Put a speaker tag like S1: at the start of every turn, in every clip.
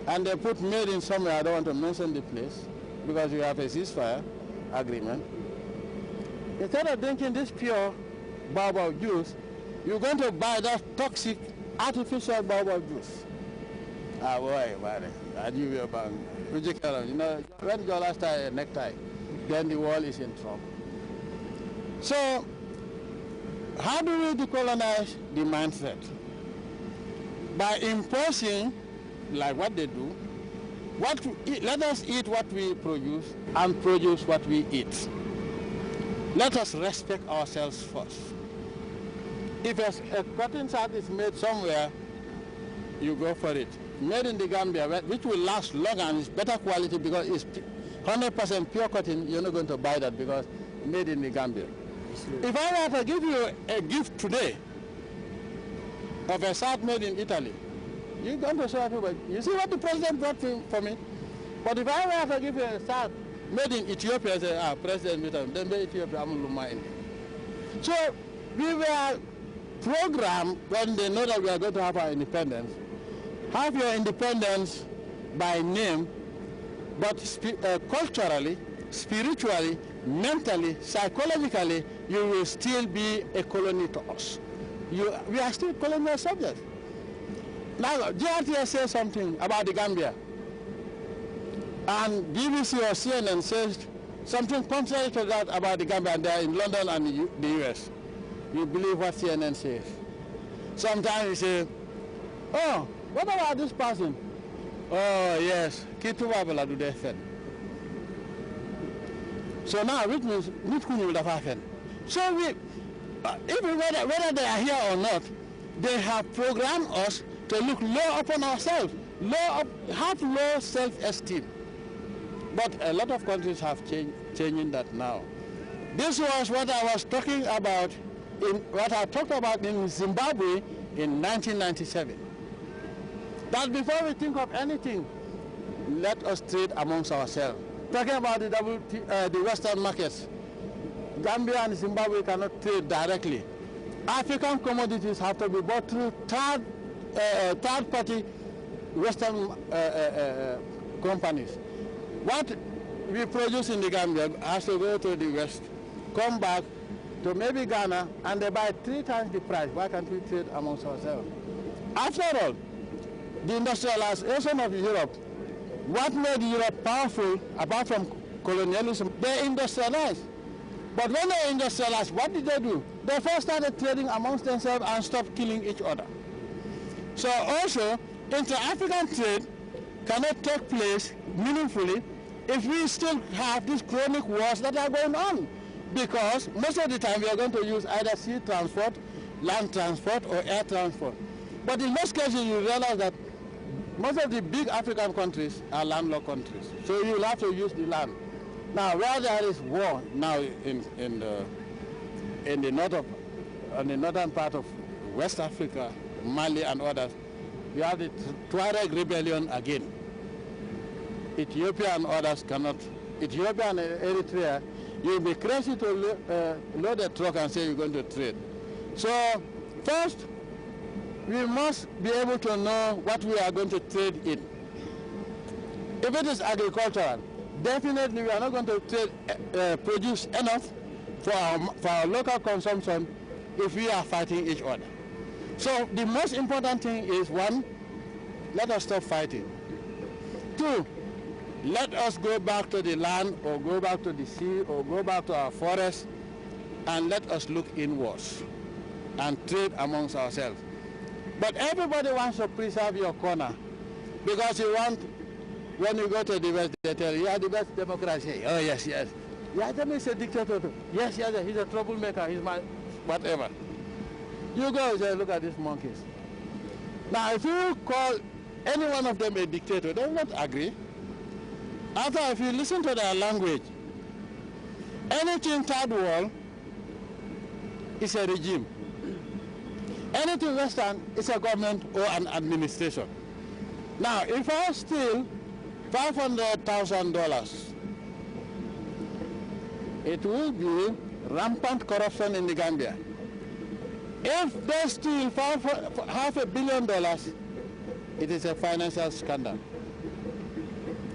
S1: and they put made in somewhere, I don't want to mention the place, because you have a ceasefire agreement. Instead of drinking this pure baobab juice, you're going to buy that toxic artificial baobab juice. Ah, boy, man. You know, when you last tie a necktie, then the world is in trouble. So, how do we decolonize the mindset? By imposing, like what they do, let us eat what we produce and produce what we eat. Let us respect ourselves first. If a cotton shirt is made somewhere, you go for it. Made in the Gambia, which will last longer and is better quality because it's 100% pure cotton, you're not going to buy that because made in the Gambia. If I were to give you a gift today of a shirt made in Italy, you're going to show everybody, you see what the president brought for me? But if I were to give you a shirt made in Ethiopia, I say, President, then the Ethiopia, I'm mind. So we were programmed when they know that we are going to have our independence. Have your independence by name, but culturally, spiritually, mentally, psychologically, you will still be a colony to us. We are still colonial subjects. Now, Grts says something about the Gambia, and BBC or CNN says something contrary to that about the Gambia, and they are in London and the US. You believe what CNN says. Sometimes you say, oh, what about this person? Oh, yes. So now, which means, so even whether they are here or not, they have programmed us to look low upon ourselves, have low self-esteem. But a lot of countries have changing that now. This was what I was talking about, what I talked about in Zimbabwe in 1997. That before we think of anything, let us trade amongst ourselves. Talking about the Western markets, Gambia and Zimbabwe cannot trade directly. African commodities have to be bought through third-party Western companies. What we produce in the Gambia has to go to the West, come back to maybe Ghana, and they buy 3 times the price. Why can't we trade amongst ourselves? After all, the industrialization of Europe, what made Europe powerful, apart from colonialism, they industrialized. But when they industrialized, what did they do? They first started trading amongst themselves and stopped killing each other. So also, inter-African trade cannot take place meaningfully if we still have these chronic wars that are going on. Because most of the time we are going to use either sea transport, land transport, or air transport. But in most cases you realize that most of the big African countries are landlocked countries. So you will have to use the land. Now where there is war now in the northern part of West Africa, Mali and others, you have the Tuareg rebellion again. Ethiopia and others cannot. Ethiopia and Eritrea, you'll be crazy to load a truck and say you're going to trade. So first, we must be able to know what we are going to trade in. If it is agricultural, definitely we are not going to trade, produce enough for our local consumption if we are fighting each other. So the most important thing is, 1, let us stop fighting. 2, let us go back to the land or go back to the sea or go back to our forest and let us look inwards and trade amongst ourselves. But everybody wants to preserve your corner because you want, when you go to the West, they tell you, yeah, the best democracy. Oh, yes, yes. Yeah, that means a dictator. Yes, yes, he's a troublemaker. He's my whatever. You go and say, look at these monkeys. Now, if you call any one of them a dictator, they will not agree. After, if you listen to their language, anything third world is a regime. Anything Western is a government or an administration. Now, if I steal $500,000, it will be rampant corruption in the Gambia. If they steal $500 million, it is a financial scandal.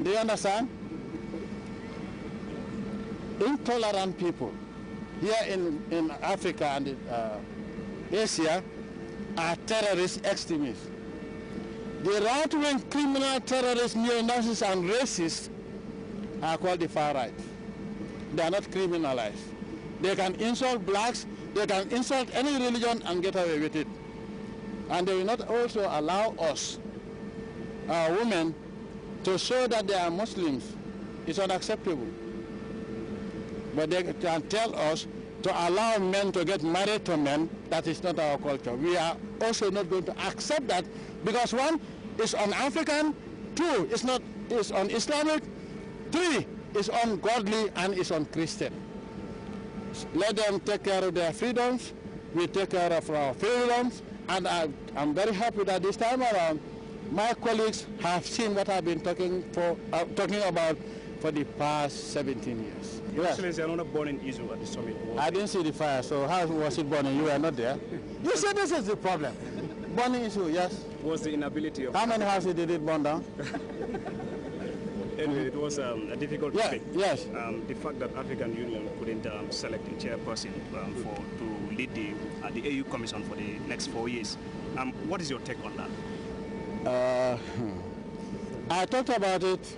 S1: Do you understand? Intolerant people here in Africa and Asia are terrorist extremists. The right-wing criminal terrorists, neo-Nazis and racists are called the far right. They are not criminalized. They can insult blacks, they can insult any religion and get away with it. And they will not also allow us, our women, to show that they are Muslims. It's unacceptable. But they can tell us to allow men to get married to men. That is not our culture. We are also not going to accept that, because one is un-African, two is un-Islamic, three is ungodly and is un-Christian. Let them take care of their freedoms. We take care of our freedoms, and I'm very happy that this time around my colleagues have seen what I've been talking about for the past 17 years.
S2: Your Excellency, another burning issue at the summit.
S1: I didn't see the fire, so how was it burning? You were not there. You said this is the problem. Burning issue, yes.
S2: Was the inability of...
S1: How many houses did it burn down?
S2: Anyway, it was a difficult topic.
S1: Yes.
S2: The fact that African Union couldn't select a chairperson to lead the AU Commission for the next 4 years. What is your take on that?
S1: I talked about it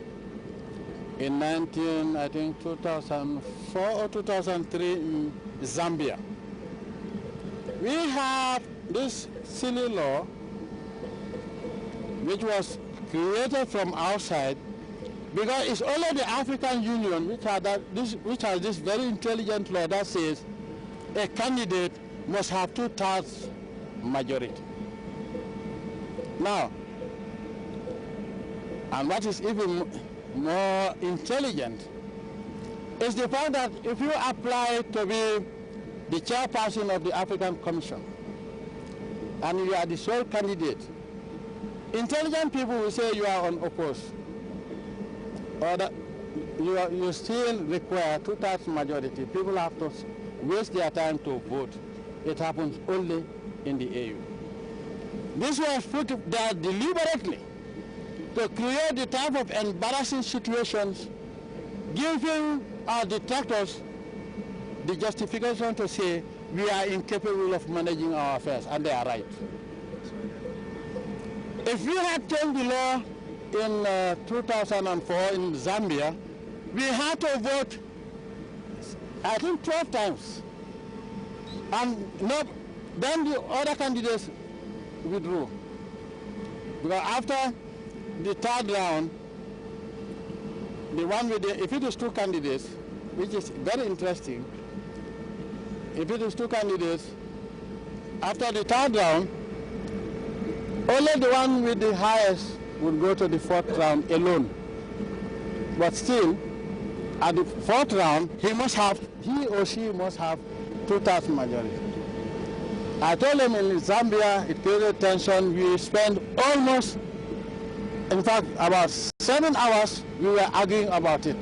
S1: in 2004 or 2003 in Zambia. We have this silly law which was created from outside, because it's only the African Union which has this very intelligent law that says a candidate must have 2/3 majority. Now, and what is even more intelligent is the fact that if you apply to be the chairperson of the African Commission and you are the sole candidate, intelligent people will say you are unopposed, or that you still require 2/3 majority. People have to waste their time to vote. It happens only in the AU. This was put there deliberately to create the type of embarrassing situations, giving our detractors the justification to say we are incapable of managing our affairs, and they are right. If we had changed the law in 2004 in Zambia, we had to vote, I think, 12 times. And then the other candidates withdrew. Because after the third round, the one with if it is two candidates, which is very interesting, if it is two candidates, after the third round, only the one with the highest would go to the fourth round alone. But still, at the fourth round, he or she must have 2/3 majority. I told him in Zambia, it created tension. We spent almost, in fact, about 7 hours, we were arguing about it.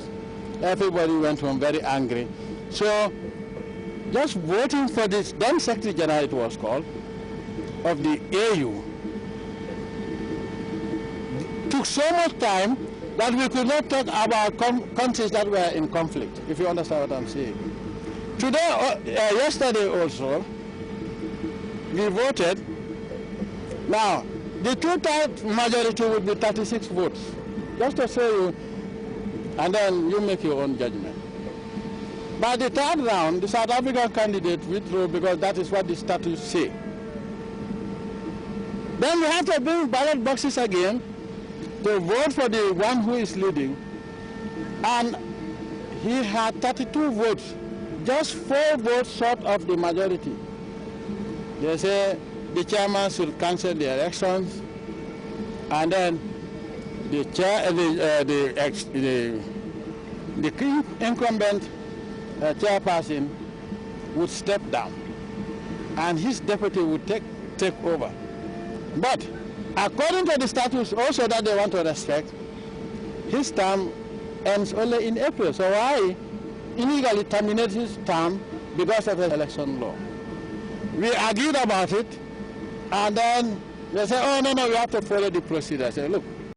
S1: Everybody went home very angry. So, just voting for this, then Secretary General it was called, of the AU, took so much time that we could not talk about countries that were in conflict, if you understand what I'm saying. Today, yesterday also, we voted. Now, the 2/3 majority would be 36 votes, just to show you, and then you make your own judgment. By the third round, the South African candidate withdrew because that is what the statutes say. Then we have to bring ballot boxes again to vote for the one who is leading, and he had 32 votes, just 4 votes short of the majority. They say the chairman should cancel the elections, and then the incumbent chairperson would step down, and his deputy would take over. But according to the statutes also that they want to respect, his term ends only in April. So why illegally terminate his term because of the election law? We argued about it, and then they say, oh, no, we have to follow the procedure. I said, look,